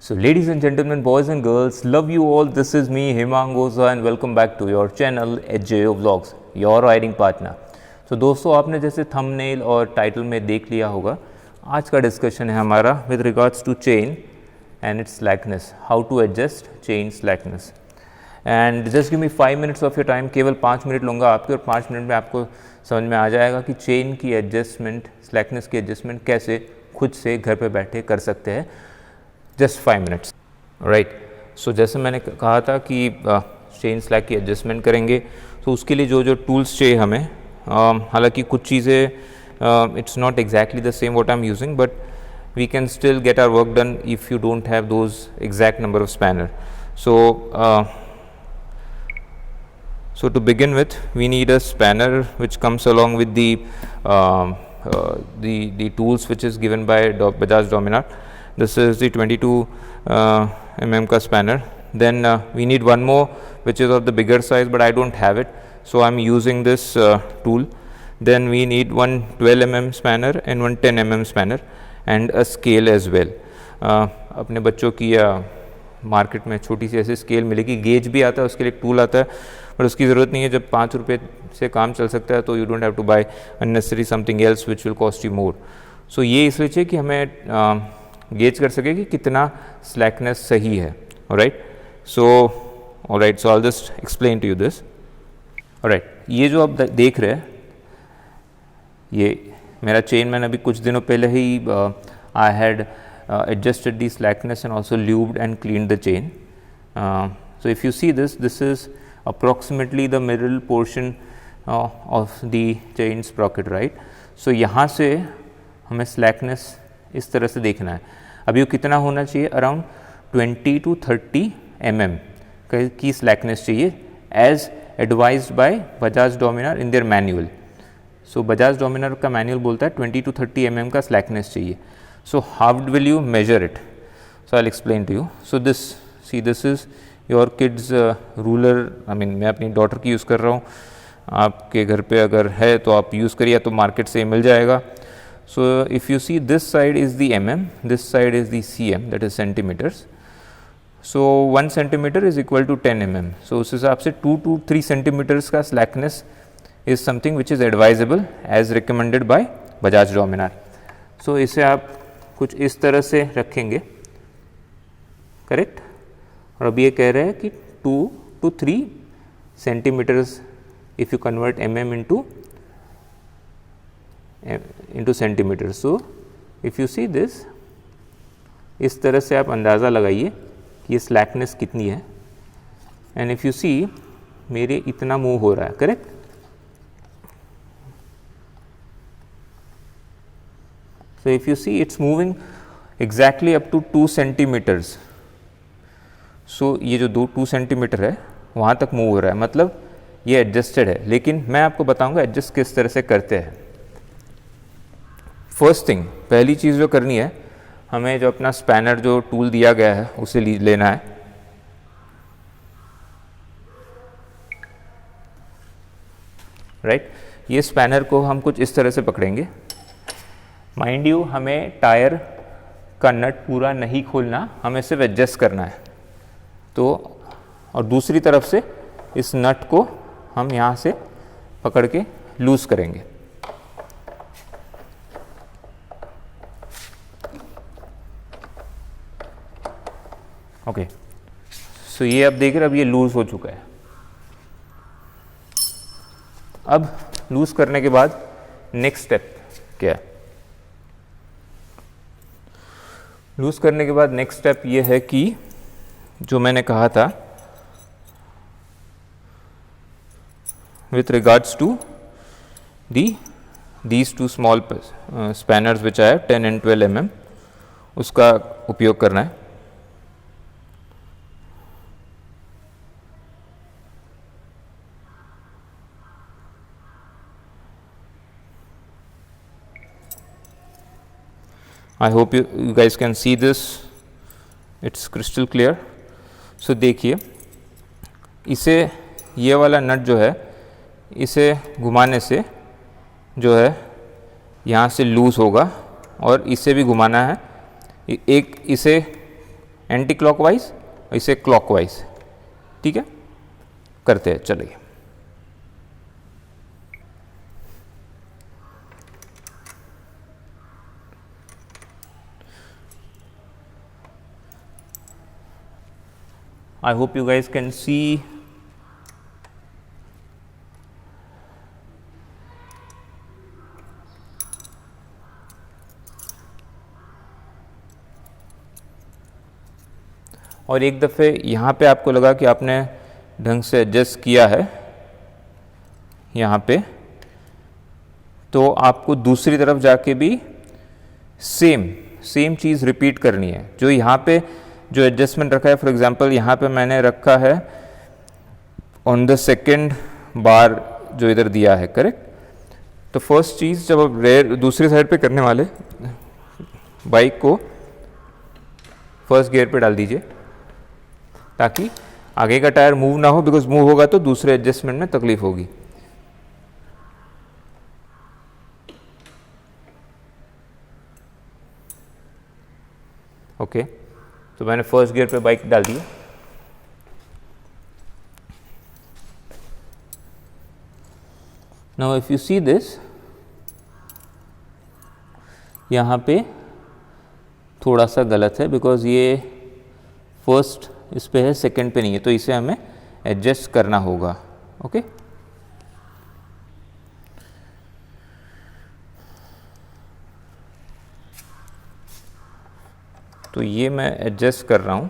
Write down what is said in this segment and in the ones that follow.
So ladies and gentlemen, boys and girls, love you all. This is me Hemang Oza and welcome back to your channel HJO Vlogs, your riding partner. तो दोस्तों, आपने जैसे thumbnail और title में देख लिया होगा, आज का डिस्कशन है हमारा with regards to chain and its slackness, how to adjust chain slackness. And just give me 5 minutes of your time. केवल 5 मिनट लूँगा आपके और 5 मिनट में आपको समझ में आ जाएगा कि चेन की एडजस्टमेंट, स्लैकनेस की एडजस्टमेंट कैसे खुद से घर पे बैठे कर सकते हैं. Just 5 minutes, right. सो जैसे मैंने कहा था कि चेन स्लैक की एडजस्टमेंट करेंगे, तो उसके लिए जो जो टूल्स चाहिए हमें, हालांकि कुछ चीज़ें it's not exactly the same what I am using, but we can still get our work done if you don't have those exact number of spanner. So to begin with, we need a spanner which comes along with the tools which is given by Bajaj Dominar. This is the 22 mm ka spanner. Then we need one more which is of the bigger size, but I don't have it, so I'm using this tool. Then we need one 12 mm spanner and one 10 mm spanner and a scale as well. अपने बच्चों की market में छोटी सी ऐसी scale मिलेगी, gauge भी आता है, उसके लिए एक टूल आता है, पर उसकी ज़रूरत नहीं है. जब 5 रुपये से काम चल सकता है तो you don't have to buy unnecessary something else which will cost you more. So ये इसलिए चाहिए कि हमें गेज कर सके कि कितना स्लैकनेस सही है. Alright, so I just explain to you this. Alright, ये जो आप देख रहे हैं, ये मेरा चेन मैंने अभी कुछ दिनों पहले ही I had adjusted the slackness and also lubed and cleaned the chain. So if you see this is approximately the middle portion of the chain sprocket, right? So यहाँ से हमें slackness इस तरह से देखना है. अभी वो कितना होना चाहिए? अराउंड 20 to 30 mm की slackness चाहिए as advised by Bajaj Dominar in their manual. So Bajaj Dominar का manual बोलता है 20 to 30 mm का slackness चाहिए. So how will you measure it? So I'll explain to you. So this is your kids ruler. I mean, मैं अपनी daughter की use कर रहा हूँ, आपके घर पे अगर है तो आप यूज़ करिए, तो मार्केट से मिल जाएगा. So if you see, this side is the mm, this side is the cm, that is centimeters. So 1 centimeter is equal to 10 mm. So उस हिसाब से 2 to 3 centimeters का slackness is something which is advisable as recommended by Bajaj Dominar. So इसे आप कुछ इस तरह से रखेंगे, करेक्ट. और अभी ये कह रहे हैं कि 2 to 3 centimetres if you convert mm into centimetre. So if you see this, इस तरह से आप अंदाज़ा लगाइए कि ये स्लैकनेस कितनी है. एंड इफ़ यू सी, मेरे इतना मूव हो रहा है, correct. So if you see, it's moving exactly up to 2 centimeters. So ये जो 2 सेंटीमीटर है वहाँ तक मूव हो रहा है, मतलब ये एडजस्टेड है. लेकिन मैं आपको बताऊंगा एडजस्ट किस तरह से करते हैं. फर्स्ट थिंग, पहली चीज़ जो करनी है, हमें जो अपना स्पैनर जो टूल दिया गया है उसे लेना है. राइट, ये स्पैनर को हम कुछ इस तरह से पकड़ेंगे. माइंड यू, हमें टायर का नट पूरा नहीं खोलना, हमें सिर्फ एडजस्ट करना है. तो और दूसरी तरफ से इस नट को हम यहाँ से पकड़ के लूज करेंगे. ओके, सो ये अब देख रहे, अब ये लूज हो चुका है. अब लूज करने के बाद नेक्स्ट स्टेप क्या है? लूज़ करने के बाद नेक्स्ट स्टेप ये है कि जो मैंने कहा था with regards to these 2 small spanners which I have 10 and 12 mm, उसका उपयोग करना है. I hope you guys can see this. It's crystal clear. So देखिए, इसे, ये वाला नट जो है, इसे घुमाने से जो है यहाँ से लूज़ होगा और इसे भी घुमाना है. एक इसे एंटी क्लॉकवाइज, इसे क्लॉकवाइज, ठीक है, करते हैं। चलिए, I hope you guys can see और एक दफ़े यहाँ पे आपको लगा कि आपने ढंग से एडजस्ट किया है यहाँ पे, तो आपको दूसरी तरफ जाके भी सेम चीज़ रिपीट करनी है। जो यहाँ पे जो एडजस्टमेंट रखा है, फॉर एग्जांपल यहाँ पे मैंने रखा है ऑन द सेकेंड बार जो इधर दिया है, करेक्ट। तो फर्स्ट चीज़, जब आप रेयर दूसरी साइड पे करने वाले, बाइक को फर्स्ट गियर पे डाल दीजिए ताकि आगे का टायर मूव ना हो, बिकॉज मूव होगा तो दूसरे एडजस्टमेंट में तकलीफ होगी। ओके, तो मैंने फर्स्ट गियर पे बाइक डाल दी। Now if you see this, यहाँ पे थोड़ा सा गलत है बिकॉज ये फर्स्ट इस पे है, सेकंड पे नहीं है, तो इसे हमें एडजस्ट करना होगा। ओके, तो ये मैं एडजस्ट कर रहा हूँ।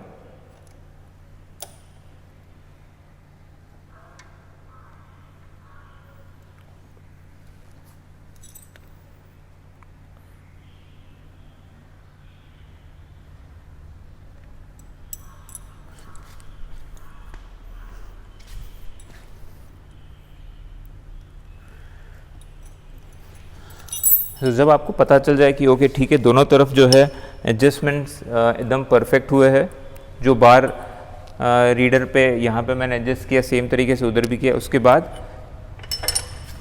तो जब आपको पता चल जाए कि ओके ठीक है, दोनों तरफ जो है एडजस्टमेंट्स एकदम परफेक्ट हुए हैं, जो बार रीडर पे यहाँ पे मैंने एडजस्ट किया सेम तरीके से उधर भी किया, उसके बाद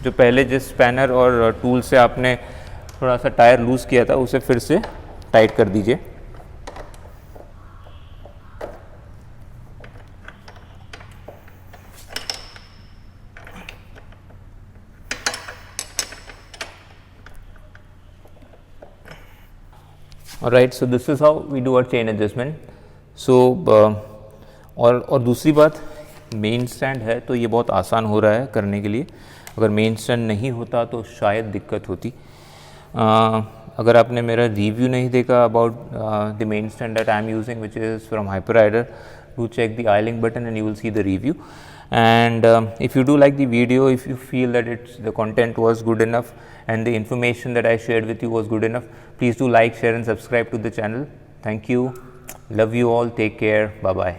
जो पहले जिस स्पैनर और टूल से आपने थोड़ा सा टायर लूज़ किया था उसे फिर से टाइट कर दीजिए। Alright, so this is how we do our chain adjustment. So और दूसरी बात, मेन स्टैंड है तो ये बहुत आसान हो रहा है करने के लिए। अगर मेन स्टैंड नहीं होता तो शायद दिक्कत होती। अगर आपने मेरा रिव्यू नहीं देखा about the main stand that I am using which is from Hyperrider, do check the i-link button and you will see the review. And if you do like the video, if you feel that the content was good enough and the information that I shared with you was good enough, please do like, share and subscribe to the channel. Thank you. Love you all. Take care. Bye bye.